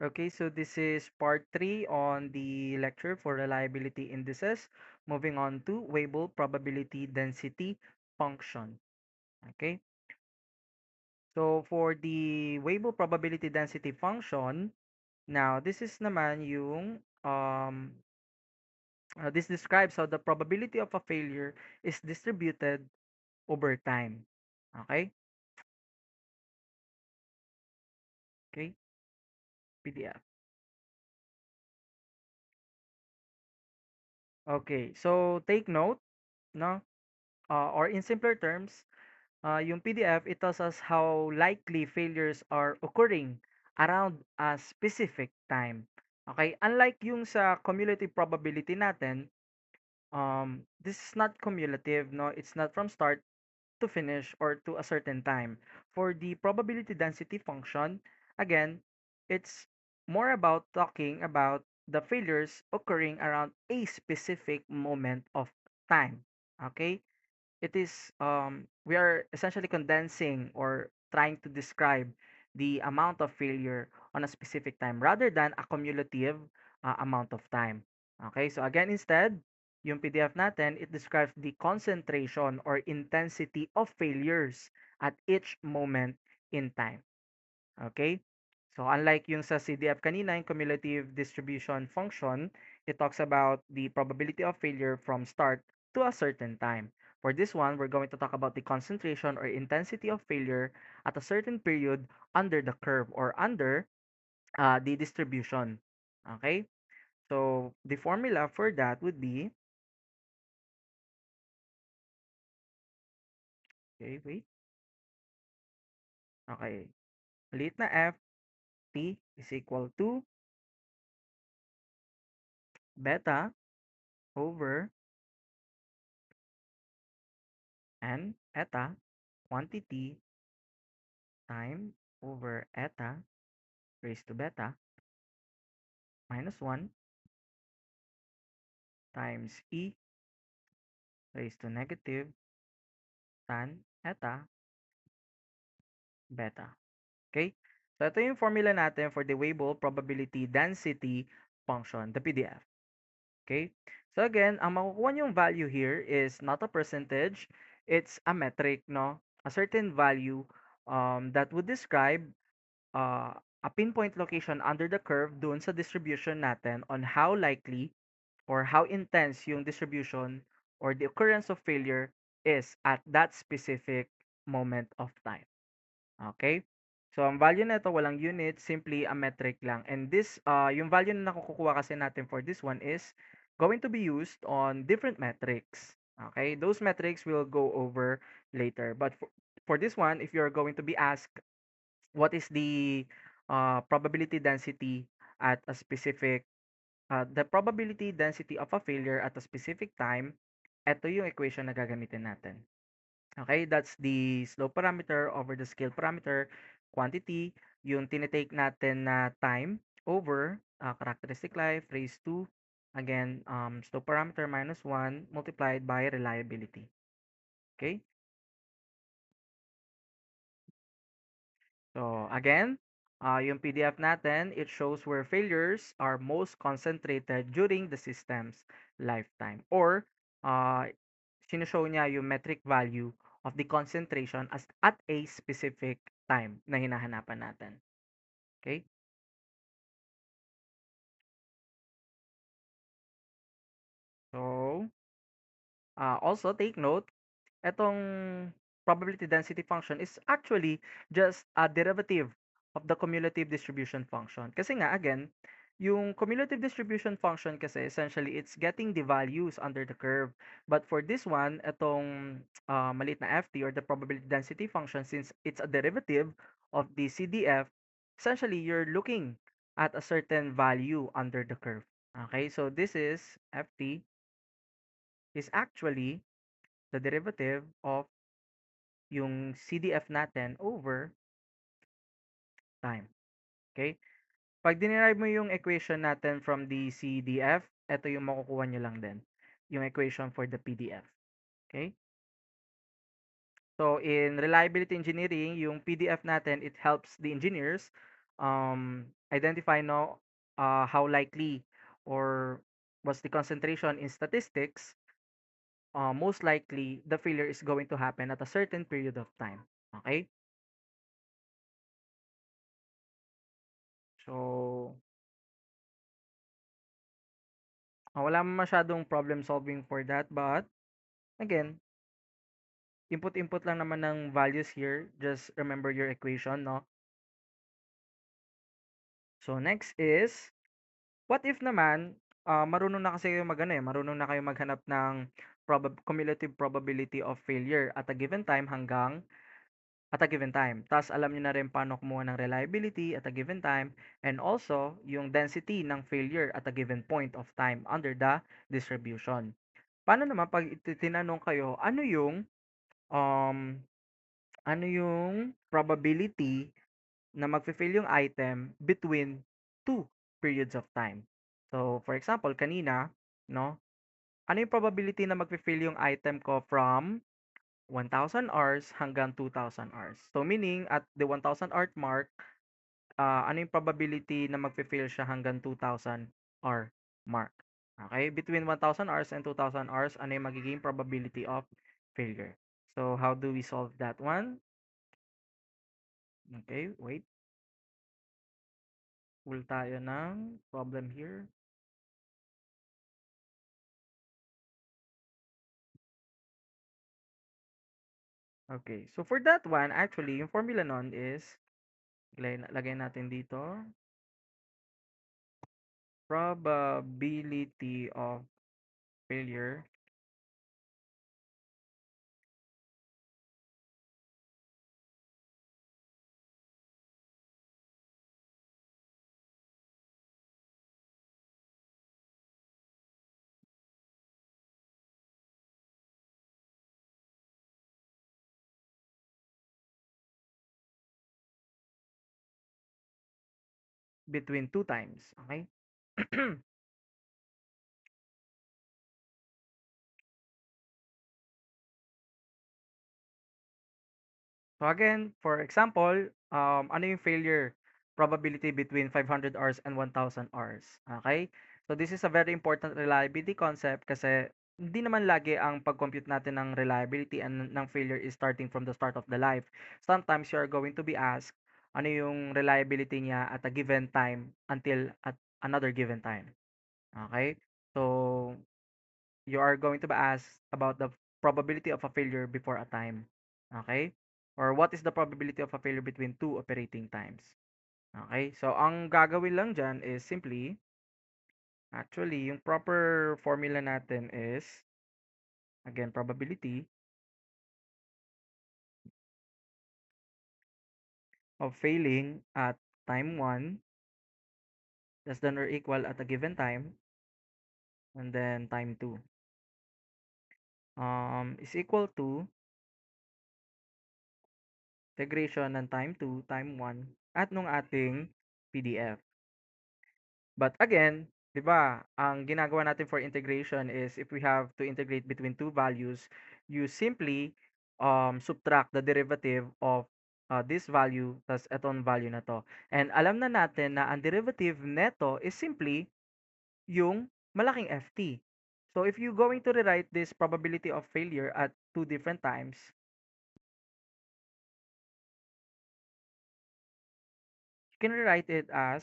Okay, so this is part 3 on the lecture for reliability indices. Moving on to Weibull probability density function. Okay, so for the Weibull probability density function, now this is naman yung this describes how the probability of a failure is distributed over time. Okay, okay, PDF. Okay, so take note, no? Or in simpler terms, yung PDF, it tells us how likely failures are occurring around a specific time. Okay? Unlike yung sa cumulative probability natin, this is not cumulative, no? It's not from start to finish or to a certain time. For the probability density function, again, it's more about talking about the failures occurring around a specific moment of time. Okay? It is we are essentially condensing or trying to describe the amount of failure on a specific time rather than a cumulative amount of time. Okay, so again, instead, yung PDF natin, it describes the concentration or intensity of failures at each moment in time. Okay? So unlike yung sa CDF kanina, yung cumulative distribution function, it talks about the probability of failure from start to a certain time. For this one, we're going to talk about the concentration or intensity of failure at a certain period under the curve or under the distribution. Okay? So the formula for that would be, okay, wait. Okay. Maliit na f, t is equal to beta over n eta quantity time over eta raised to beta minus 1 times e raised to negative tan eta beta. Okay? So, ito yung formula natin for the Weibull probability density function, the PDF. Okay? So, again, ang makukuha niyong value here is not a percentage, it's a metric, no? A certain value that would describe uh, a pinpoint location under the curve doon sa distribution natin on how likely or how intense yung distribution or the occurrence of failure is at that specific moment of time. Okay? So, ang value nito walang unit, simply a metric lang. And this, yung value na nakukuha kasi natin for this one is going to be used on different metrics. Okay? Those metrics we'll go over later. But for this one, if you're going to be asked what is the probability density at a specific the probability density of a failure at a specific time, ito yung equation na gagamitin natin. Okay, that's the slope parameter over the scale parameter, quantity, yung tinitake natin na time over characteristic life raised to, again, slope parameter minus 1 multiplied by reliability. Okay, so again, yung PDF natin, it shows where failures are most concentrated during the system's lifetime. Or, uh, sinoshow niya yung metric value of the concentration as at a specific time na hinahanapan natin. Okay? So, also take note, etong probability density function is actually just a derivative of the cumulative distribution function. Kasi nga, again, yung cumulative distribution function kasi essentially it's getting the values under the curve. But for this one, itong maliit na ft or the probability density function, since it's a derivative of the CDF, essentially you're looking at a certain value under the curve. Okay, so this is ft is actually the derivative of yung CDF natin over time. Okay? Pag dinerive mo yung equation natin from the CDF, ito yung makukuha nyo lang din. Yung equation for the PDF. Okay? So, in reliability engineering, yung PDF natin, it helps the engineers identify now how likely or what's the concentration in statistics, most likely the failure is going to happen at a certain period of time. Okay? So, wala masyadong problem solving for that. But, again, input-input lang naman ng values here. Just remember your equation, no? So, next is, what if naman, marunong na kasi kayo marunong na kayo maghanap ng cumulative probability of failure at a given time hanggang at a given time. Tapos alam niyo na rin paano kumuha ng reliability at a given time and also yung density ng failure at a given point of time under the distribution. Paano naman pag tinanong kayo, um, ano yung probability na magfe-fail yung item between two periods of time? So, for example, kanina, no? Ano yung probability na magfe-fail yung item ko from 1,000 hours hanggang 2,000 hours? So, meaning, at the 1,000 hour mark, ano yung probability na magfe-fail siya hanggang 2,000 hour mark? Okay? Between 1,000 hours and 2,000 hours, ano yung magiging probability of failure? So, how do we solve that one? Okay, wait. Pull tayo ng problem here. Okay, so for that one, actually, yung formula nun is, lagay natin dito, probability of failure between two times. Okay? So again, for example, ano yung failure probability between 500 hours and 1,000 hours? Okay? So this is a very important reliability concept kasi hindi naman lagi ang pag-compute natin ng reliability and ng failure is starting from the start of the life. Sometimes you are going to be asked ano yung reliability niya at a given time until at another given time. Okay? So you are going to be asked about the probability of a failure before a time. Okay? Or what is the probability of a failure between two operating times? Okay? So, ang gagawin lang dyan is simply, actually, yung proper formula natin is, again, probability of failing at time 1 less than or equal at a given time, and then time 2 is equal to integration ng time 2, time 1, at nung ating PDF. But again, 'di ba, ang ginagawa natin for integration is if we have to integrate between two values, you simply subtract the derivative of this value tas etong value na to. And alam na natin na ang derivative neto is simply yung malaking FT. So if you going to rewrite this probability of failure at two different times, you can rewrite it as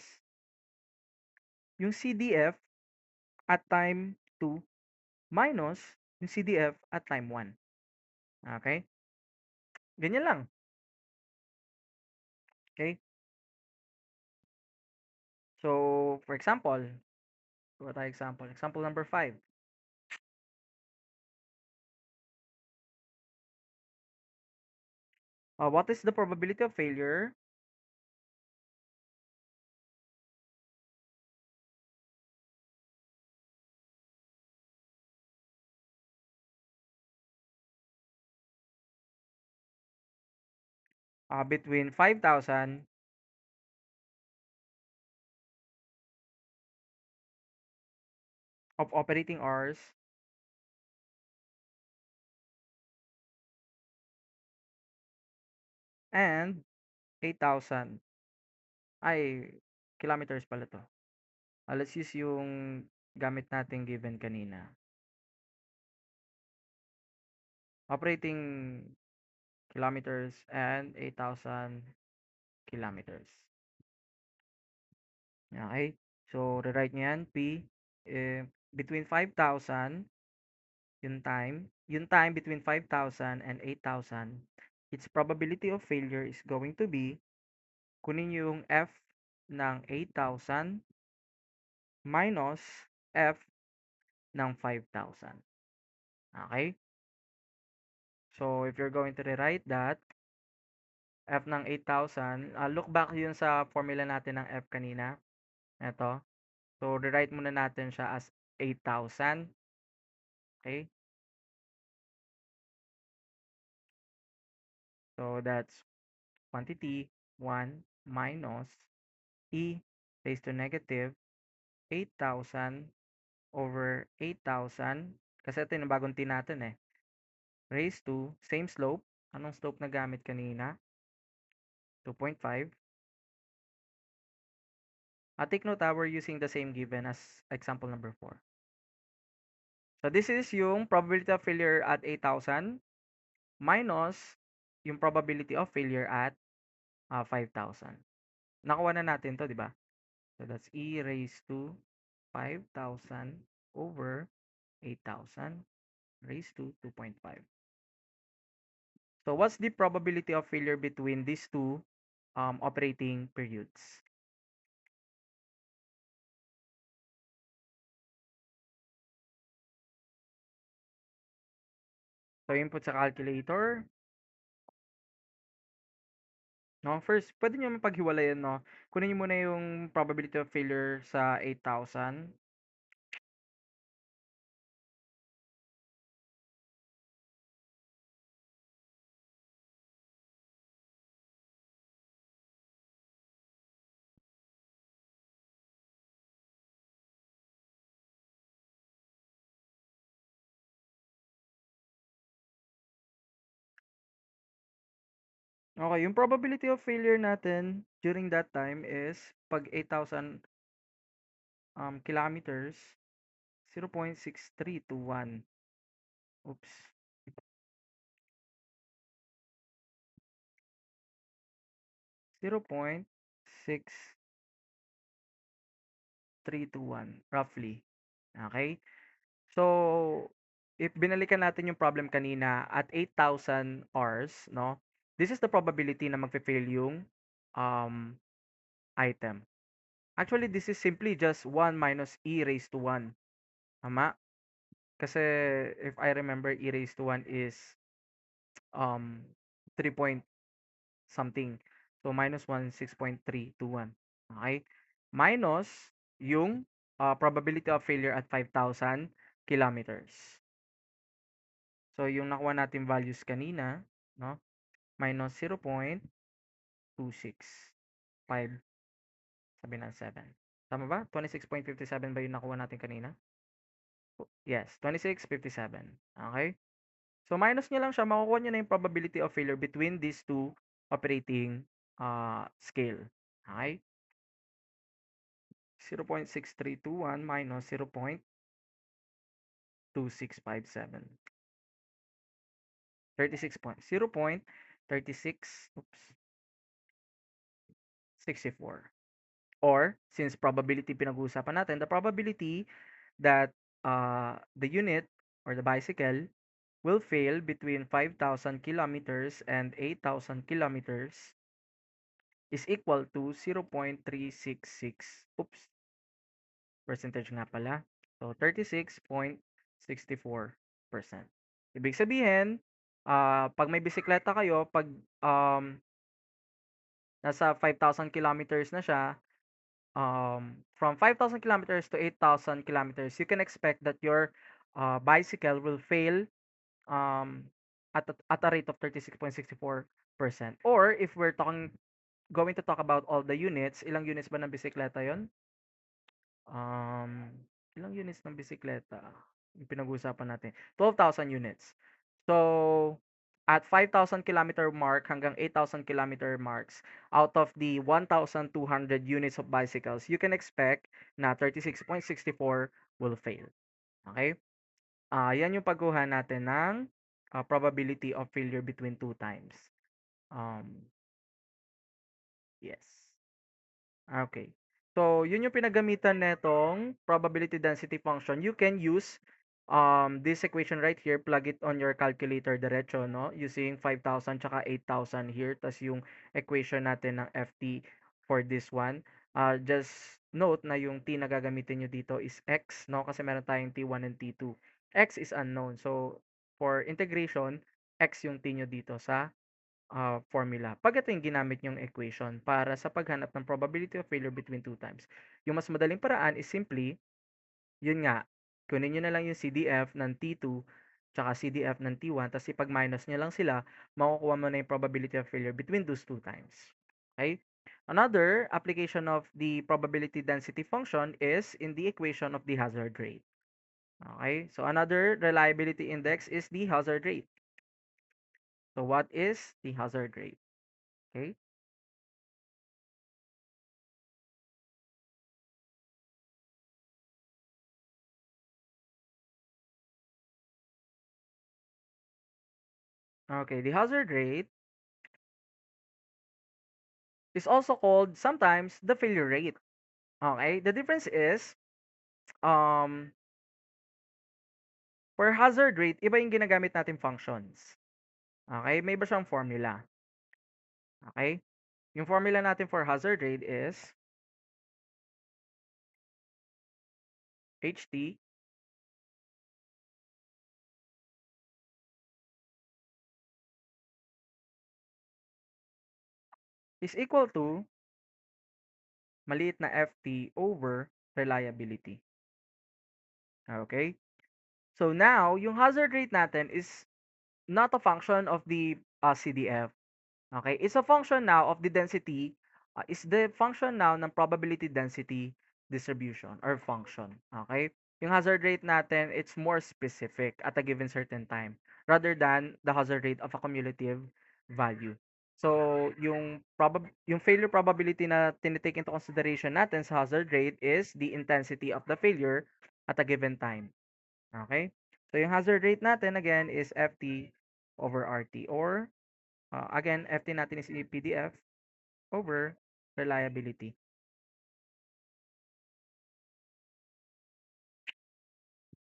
yung CDF at time 2 minus yung CDF at time 1. Okay? Ganyan lang. Okay? So, for example, what tayo example? Example number 5. What is the probability of failure between 5,000 of operating hours and 8,000 Ay, kilometers pala 'to. Let's use yung gamit nating given kanina. Operating kilometers and 8,000 kilometers. Okay? So, rewrite niyo yan, P, between 5,000, yung time between 5,000 and 8,000, its probability of failure is going to be, kunin niyo yung F ng 8,000 minus F ng 5,000. Okay? So, if you're going to rewrite that, F ng 8,000, look back yun sa formula natin ng F kanina. Ito. So, rewrite muna natin siya as 8,000. Okay? So, that's quantity 1 minus E raised to negative 8,000 over 8,000. Kasi ito yung bagong T natin eh. Raised to, same slope. Anong slope na gamit kanina? 2.5. Take note we're using the same given as example number 4. So, this is yung probability of failure at 8,000 minus yung probability of failure at 5,000. Nakuha na natin to, di ba? So, that's E raised to 5,000 over 8,000 raised to 2.5. So, what's the probability of failure between these two operating periods? So, input sa calculator. No, first, pwede nyo mapaghiwalayan, no? Kunin nyo muna yung probability of failure sa 8,000. Okay, yung probability of failure natin during that time is pag 8,000 kilometers, 0.6321. Oops. 0.6321 roughly. Okay? So, if binalikan natin yung problem kanina at 8,000 hours, no? This is the probability na magfe-fail yung um, item. Actually, this is simply just 1 minus e raised to 1. Tama? Kasi if I remember, e raised to 1 is 3 point something. So, minus 1, 6.321. Okay? Minus yung probability of failure at 5,000 kilometers. So, yung nakuha natin values kanina, no? Minus 0.26577. Tama ba? 26.57 ba yung nakuha natin kanina? Yes, 26.57. Okay? So, minus nyo lang siya, makukuha nyo na yung probability of failure between these two operating scale. Okay? 0.6321 minus 0.2657. 36 point, 0.36, oops, 64. Or, since probability pinag-uusapan natin, the probability that the unit or the bicycle will fail between 5,000 kilometers and 8,000 kilometers is equal to 0.366, oops, percentage nga pala. So, 36.64%. Ibig sabihin, pag may bisikleta kayo, pag nasa 5,000 kilometers na siya, from 5,000 kilometers to 8,000 kilometers, you can expect that your bicycle will fail um, at a rate of 36.64%. Or if we're going to talk about all the units, ilang units ba ng bisikleta yon? Ilang units ng bisikleta yung pinag-uusapan natin? 12,000 units. So, at 5,000 kilometer mark hanggang 8,000 kilometer marks out of the 1,200 units of bicycles, you can expect na 36.64 will fail. Okay? Yan yung pagkuha natin ng probability of failure between two times. Um, yes. Okay. So, yun yung pinagamitan netong probability density function. You can use this equation right here, plug it on your calculator diretso, no? Using 5,000 tsaka 8,000 here, tas yung equation natin ng FT for this one. Just note na yung t na gagamitin nyo dito is x, no? Kasi meron tayong T1 and T2. X is unknown. So, for integration, x yung t nyo dito sa formula. Pag ito yung ginamit yung equation para sa paghanap ng probability of failure between two times. Yung mas madaling paraan is simply, yun nga, kunin nyo na lang yung CDF ng T2 tsaka CDF ng T1, tapos ipag-minus nyo lang sila, makukuha mo na yung probability of failure between those two times. Okay? Another application of the probability density function is in the equation of the hazard rate. Okay? So another reliability index is the hazard rate. So what is the hazard rate? Okay? Okay, the hazard rate is also called sometimes the failure rate. Okay, the difference is um for hazard rate, iba yung ginagamit natin functions. Okay, may iba siyang formula. Okay? Yung formula natin for hazard rate is HT is equal to maliit na FT over reliability. Okay? So now, yung hazard rate natin is not a function of the CDF. Okay, it's a function now of the density, is the function now ng probability density distribution or function. Okay, yung hazard rate natin, it's more specific at a given certain time rather than the hazard rate of a cumulative value. So, yung failure probability na tinitake into consideration natin sa hazard rate is the intensity of the failure at a given time. Okay? So, yung hazard rate natin again is FT over RT, or again, FT natin is PDF over reliability.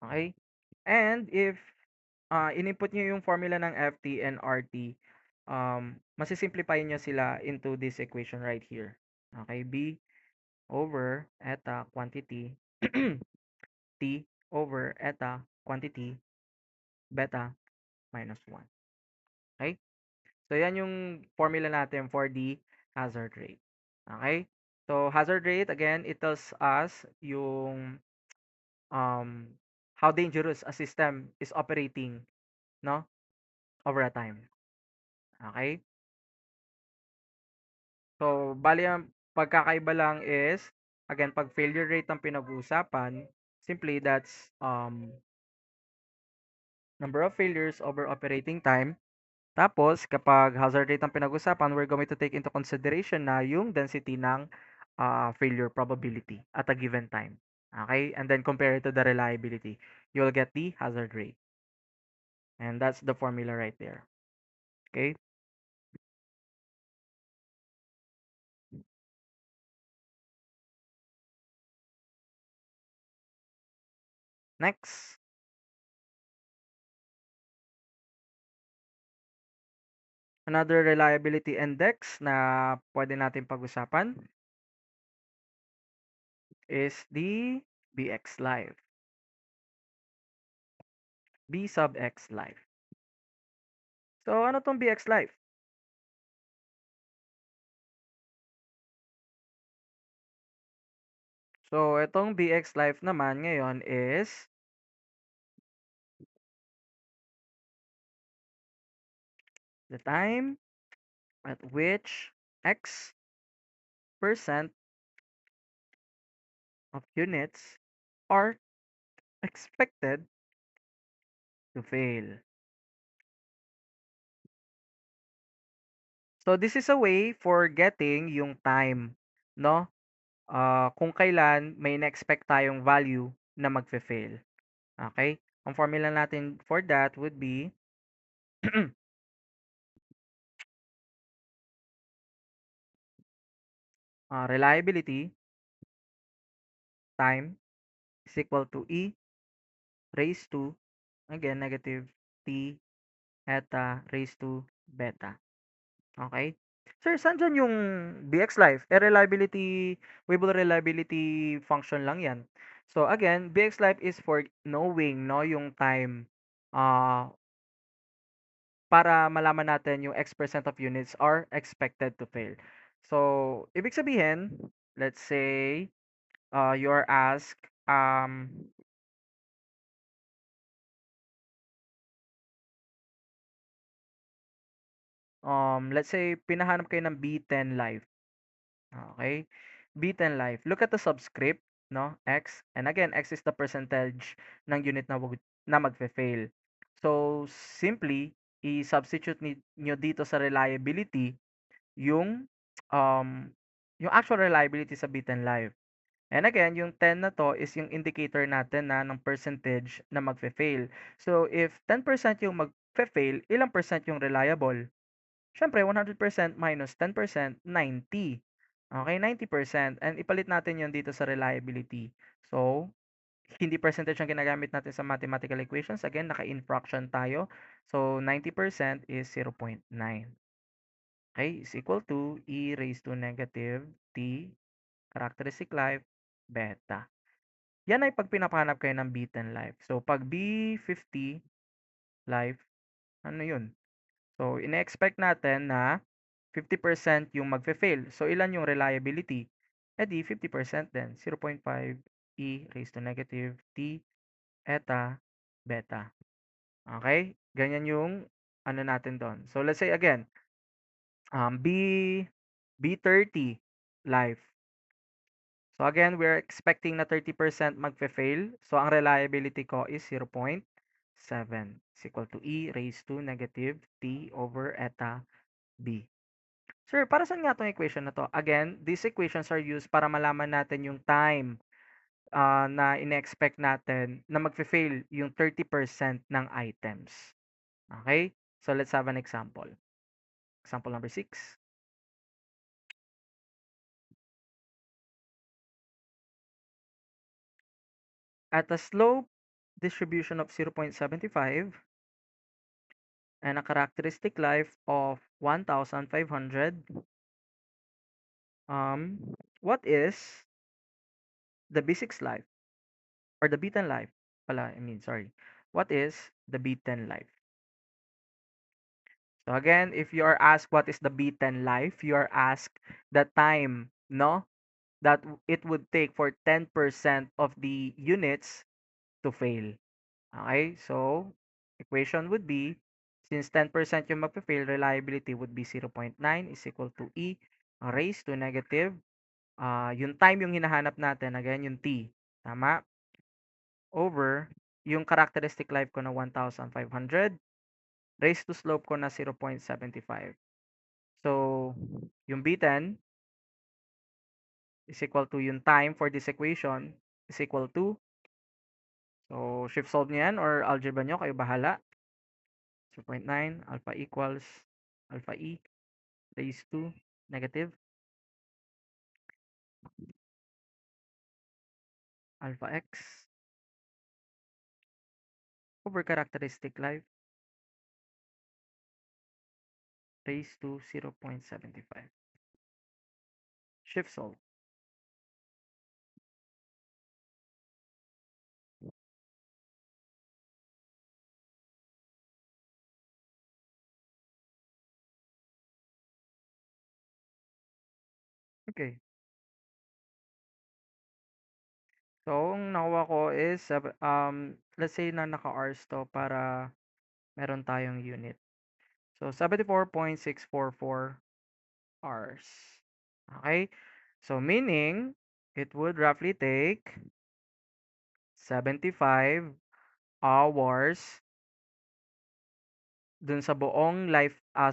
Okay? And if in-input nyo yung formula ng FT and RT, masisimplify nyo sila into this equation right here. Okay? B over eta quantity T over eta quantity beta minus 1. Okay? So, yan yung formula natin for the hazard rate. Okay? So, hazard rate, again, it tells us yung how dangerous a system is operating, no, over a time. Okay? So, bali ang pagkakaiba lang is, again, pag failure rate ang pinag-uusapan, simply that's number of failures over operating time. Tapos, kapag hazard rate ang pinag-usapan, we're going to take into consideration na yung density ng failure probability at a given time. Okay? And then compare it to the reliability. You'll get the hazard rate. And that's the formula right there. Okay? Next, another reliability index na pwede natin pag-usapan is the BX Live. B sub X Live. So, ano tong BX Live? So, itong BX Live naman ngayon is the time at which X percent of units are expected to fail. So this is a way for getting yung time, no? Kung kailan may na-expect tayong value na magfe-fail. Okay? Ang formula natin for that would be reliability time is equal to E raised to, again, negative T eta raised to beta. Okay? Sir, saan dyan yung BX Life? Weibull reliability function lang yan. So again, BX Life is for knowing, no, yung time uh, para malaman natin yung X% of units are expected to fail. So, ibig sabihin, let's say, you're asked, let's say, pinahanap kayo ng B10 life. Okay? B10 life. Look at the subscript, no? X. And again, X is the percentage ng unit na magfe-fail. So, simply, i-substitute nyo dito sa reliability yung um, yung actual reliability sa B10 live. And again, yung 10 na to is yung indicator natin na ng percentage na magfe-fail. So, if 10% yung magfe-fail, ilang percent yung reliable? Siyempre, 100% minus 10%, 90. Okay, 90%. And ipalit natin yun dito sa reliability. So, hindi percentage ang ginagamit natin sa mathematical equations. Again, naka-in fraction tayo. So, 90% is 0.9. Okay, is equal to e raised to negative t characteristic life beta. Yan ay pag pinapahanap kayo ng B10 life. So, pag B50 life, ano yun? So, ine-expect natin na 50% yung magfe-fail. So, ilan yung reliability? Eh di, 50% din. 0.5 e raised to negative t eta beta. Okay? Ganyan yung ano natin doon. So, let's say again, B30 life. So again, we're expecting na 30% magfe-fail. So ang reliability ko is 0.7 is equal to E raised to negative T over eta B. Sir, para saan nga itong equation na to? Again, these equations are used para malaman natin yung time na ine-expect natin na magfe-fail yung 30% ng items. Okay? So let's have an example. Example number 6. At a slope distribution of 0.75 and a characteristic life of 1,500, what is the B6 life or the B10 life? Sorry. What is the B10 life? So again, if you are asked what is the B10 life, you are asked the time, no, that it would take for 10% of the units to fail. Okay, so equation would be, since 10% yung magpa-fail, reliability would be 0.9 is equal to E raised to negative, yung time yung hinahanap natin, again, yung T, tama, over yung characteristic life ko na 1,500, raised to slope ko na 0.75. So, yung B10 is equal to yung time for this equation is equal to, so shift solve nyo yan or algebra nyo, kayo bahala. 0.9 alpha equals alpha E raised to negative alpha X over characteristic life raised to 0.75. Shift solve. Okay. So, ang nakuha ko is, let's say na naka-hours to para meron tayong unit. So, 74.644 hours. Okay? So, meaning, it would roughly take 75 hours dun sa buong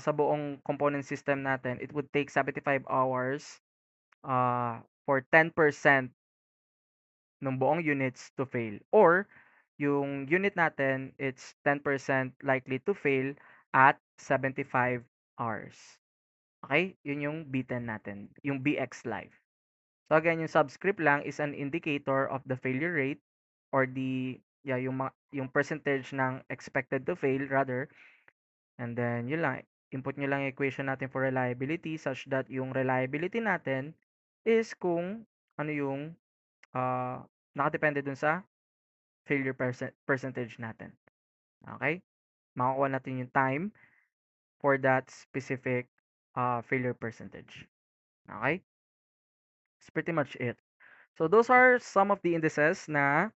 sa buong component system natin, it would take 75 hours for 10% ng buong units to fail. Or, yung unit natin, it's 10% likely to fail at 75 hours. Okay? Yun yung B10 natin, yung BX life. So again, yung subscript lang is an indicator of the failure rate or yung percentage ng expected to fail rather. And then yun lang, input nyo lang yung equation natin for reliability such that yung reliability natin is kung ano yung nakadepende dun sa failure percentage natin. Okay? Makukuha natin yung time for that specific failure percentage. Okay? That's pretty much it. So those are some of the indices na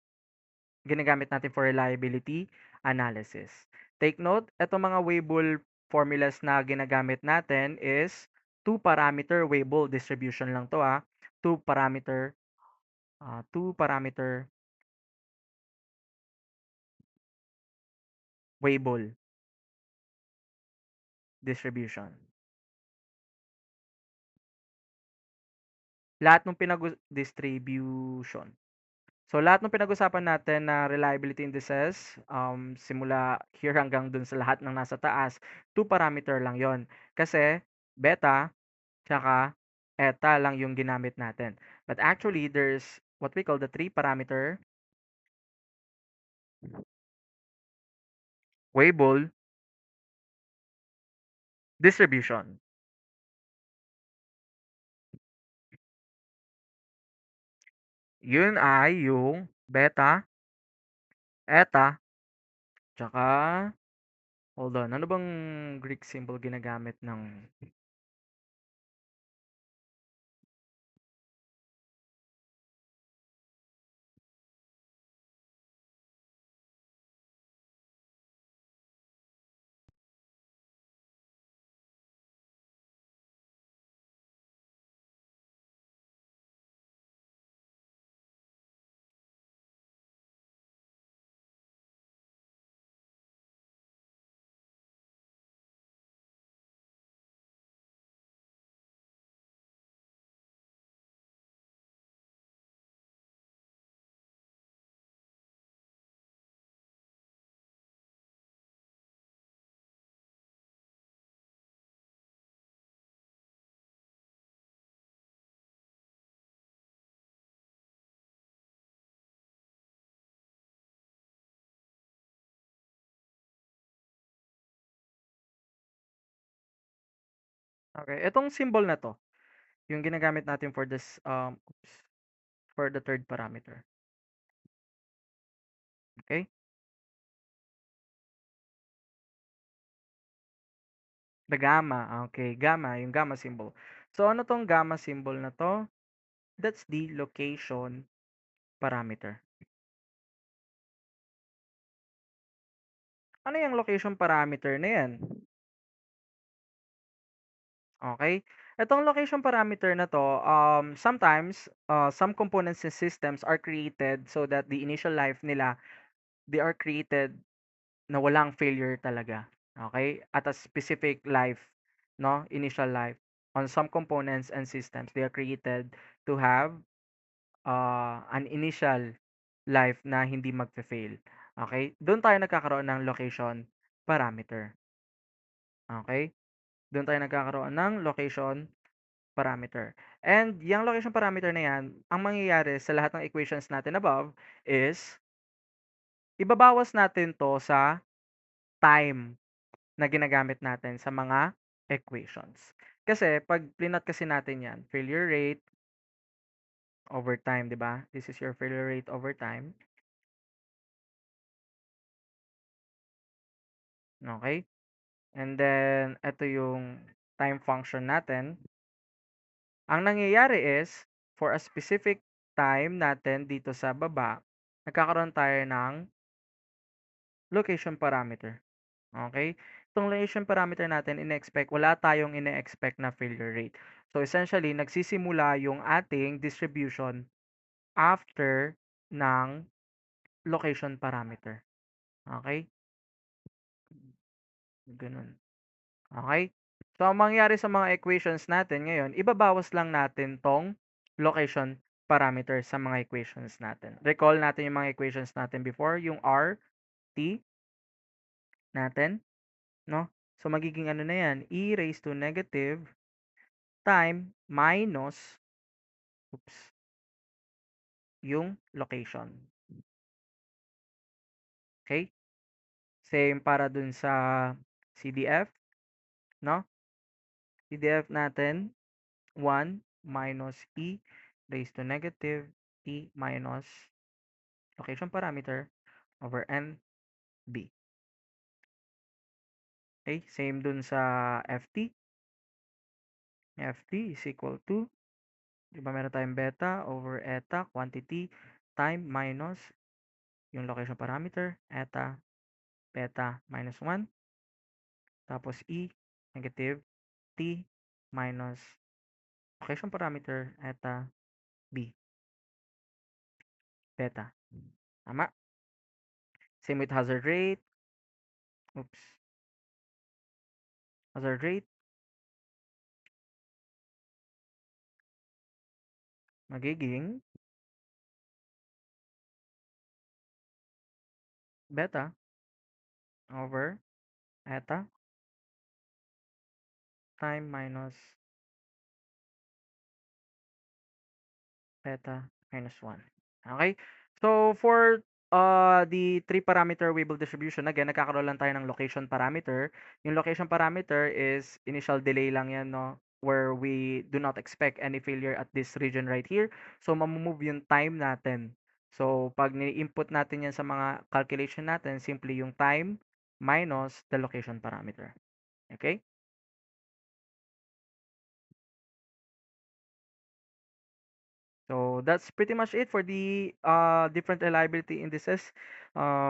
ginagamit natin for reliability analysis. Take note, itong mga Weibull formulas na ginagamit natin is two-parameter Weibull distribution lang to ah. Two parameter Weibull distribution. Lahat ng distribution. So, lahat ng pinag-usapan natin na reliability indices, simula here hanggang dun sa lahat ng nasa taas, two-parameter lang yon. Kasi, beta, tsaka eta lang yung ginamit natin. But actually, there's what we call the three-parameter Weibull distribution. Yun ay yung beta, eta, tsaka, hold on, ano bang Greek symbol ginagamit ng Okay, itong symbol na to, yung ginagamit natin for this for the third parameter. Okay? The gamma. Okay, gamma, yung gamma symbol. So ano tong gamma symbol na to? That's the location parameter. Ano yung location parameter na yan? Okay? Itong location parameter na to, sometimes, some components and systems are created so that the initial life nila, they are created na walang failure talaga. Okay? At a specific life, no? Initial life. On some components and systems, they are created to have an initial life na hindi magfe-fail. Okay? Doon tayo nagkakaroon ng location parameter. Okay? Doon tayo nagkakaroon ng location parameter. And yung location parameter na yan, ang mangyayari sa lahat ng equations natin above is ibabawas natin to sa time na ginagamit natin sa mga equations. Kasi pag plinot kasi natin yan, failure rate over time, di ba? This is your failure rate over time. Okay? And then, ito yung time function natin. Ang nangyayari is, for a specific time natin dito sa baba, nagkakaroon tayo ng location parameter. Okay? Itong location parameter natin, wala tayong ine-expect na failure rate. So, essentially, nagsisimula yung ating distribution after ng location parameter. Okay? Gano'n. Okay. So, ang mangyayari sa mga equations natin ngayon, ibabawas lang natin 'tong location parameter sa mga equations natin. Recall natin yung mga equations natin before, yung R, T natin, 'no? So, magiging ano na 'yan, e raised to negative time minus, oops, yung location. Okay. Same para dun sa CDF, 'no? CDF natin, 1 minus e raised to negative t minus location parameter over n b. Okay, same dun sa ft. Ft is equal to, di ba meron tayong beta over eta quantity time minus yung location parameter, eta beta minus 1, tapos e negative t minus location parameter, eta b beta. Tama? Same with hazard rate. Oops. Hazard rate magiging beta over eta time minus beta minus 1. Okay? So, for the three parameter Weibull distribution, again, nagkakaroon lang tayo ng location parameter. Yung location parameter is initial delay lang yan, no? Where we do not expect any failure at this region right here. So, mamumove yung time natin. So, pag ni-input natin yan sa mga calculation natin, simply yung time minus the location parameter. Okay? So that's pretty much it for the different reliability indices,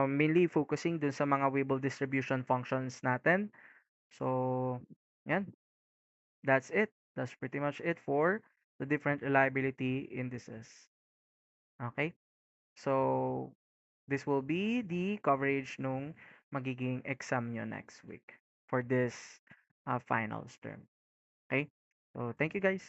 mainly focusing dun sa mga Weibull distribution functions natin. So, yan, that's it. That's pretty much it for the different reliability indices. Okay? So, this will be the coverage nung magiging exam nyo next week for this finals term. Okay? So, thank you guys.